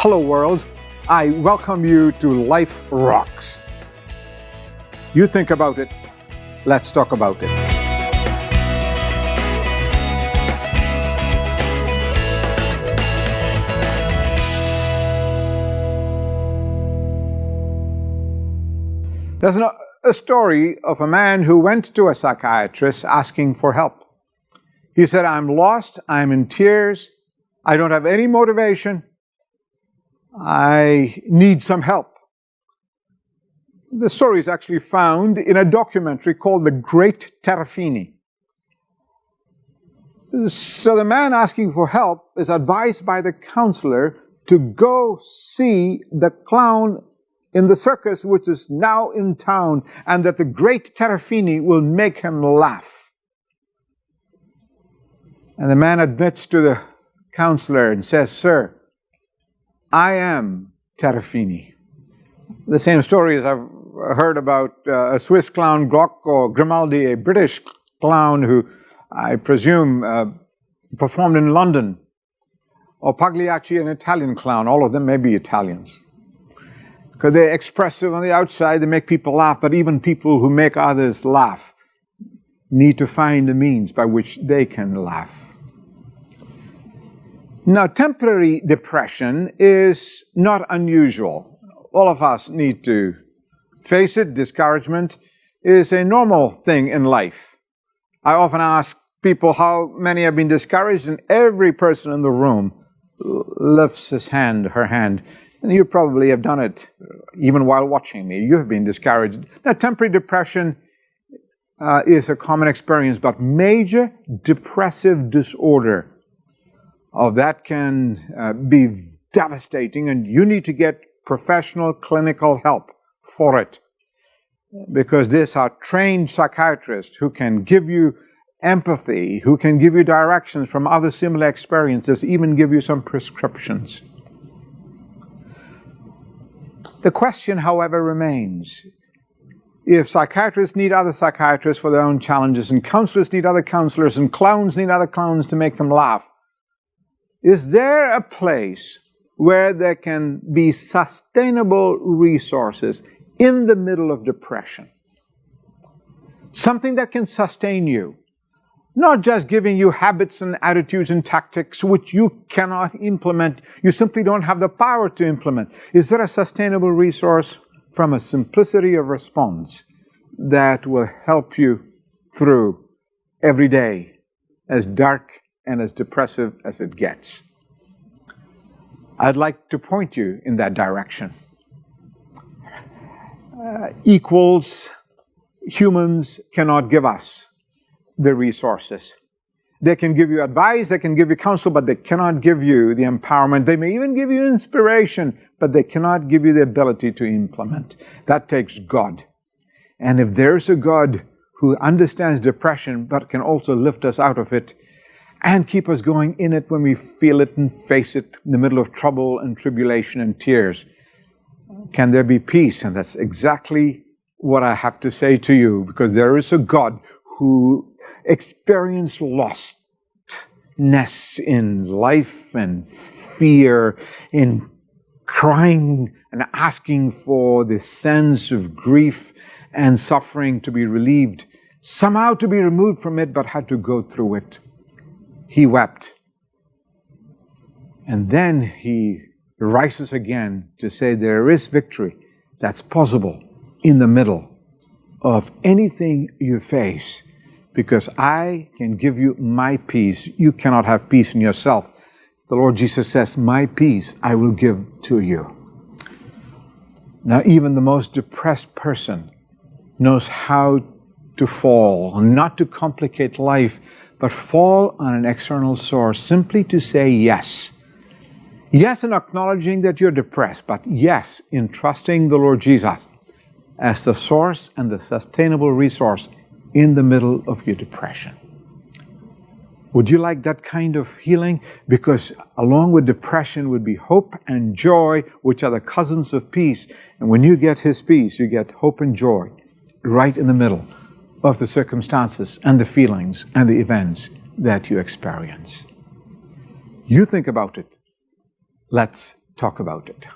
Hello world, I welcome you to Life Rocks. You think about it, let's talk about it. There's a story of a man who went to a psychiatrist asking for help. He said, I'm lost, I'm in tears, I don't have any motivation, I need some help. The story is actually found in a documentary called The Great Terafini. So the man asking for help is advised by the counselor to go see the clown in the circus which is now in town, and that the Great Terafini will make him laugh. And the man admits to the counselor and says, Sir, I am Terafini. The same story as I've heard about a Swiss clown, Glauco Grimaldi, a British clown who I presume performed in London, or Pagliacci, an Italian clown. All of them may be Italians. Because they're expressive on the outside, they make people laugh, but even people who make others laugh need to find the means by which they can laugh. Now, temporary depression is not unusual. All of us need to face it. Discouragement is a normal thing in life. I often ask people how many have been discouraged, and every person in the room lifts his hand, her hand. And you probably have done it even while watching me. You have been discouraged. Now, temporary depression is a common experience, but major depressive disorder that can be devastating, and you need to get professional clinical help for it. Because these are trained psychiatrists who can give you empathy, who can give you directions from other similar experiences, even give you some prescriptions. The question, however, remains, if psychiatrists need other psychiatrists for their own challenges, and counselors need other counselors, and clowns need other clowns to make them laugh, is there a place where there can be sustainable resources in the middle of depression? Something that can sustain you. Not just giving you habits and attitudes and tactics which you cannot implement. You simply don't have the power to implement. Is there a sustainable resource from a simplicity of response that will help you through every day, as dark and as depressive as it gets? I'd like to point you in that direction. Humans cannot give us the resources. They can give you advice, they can give you counsel, but they cannot give you the empowerment. They may even give you inspiration, but they cannot give you the ability to implement. That takes God. And if there's a God who understands depression, but can also lift us out of it and keep us going in it when we feel it and face it in the middle of trouble and tribulation and tears, can there be peace? And that's exactly what I have to say to you, because there is a God who experienced lostness in life and fear, in crying and asking for the sense of grief and suffering to be relieved, somehow to be removed from it, but had to go through it. He wept. And then he rises again to say there is victory that's possible in the middle of anything you face, because I can give you my peace. You cannot have peace in yourself. The Lord Jesus says, my peace I will give to you. Now, even the most depressed person knows how to fall, not to complicate life, but fall on an external source, simply to say yes. Yes, in acknowledging that you're depressed, but yes, in trusting the Lord Jesus as the source and the sustainable resource in the middle of your depression. Would you like that kind of healing? Because along with depression would be hope and joy, which are the cousins of peace. And when you get His peace, you get hope and joy right in the middle of the circumstances and the feelings and the events that you experience. You think about it. Let's talk about it.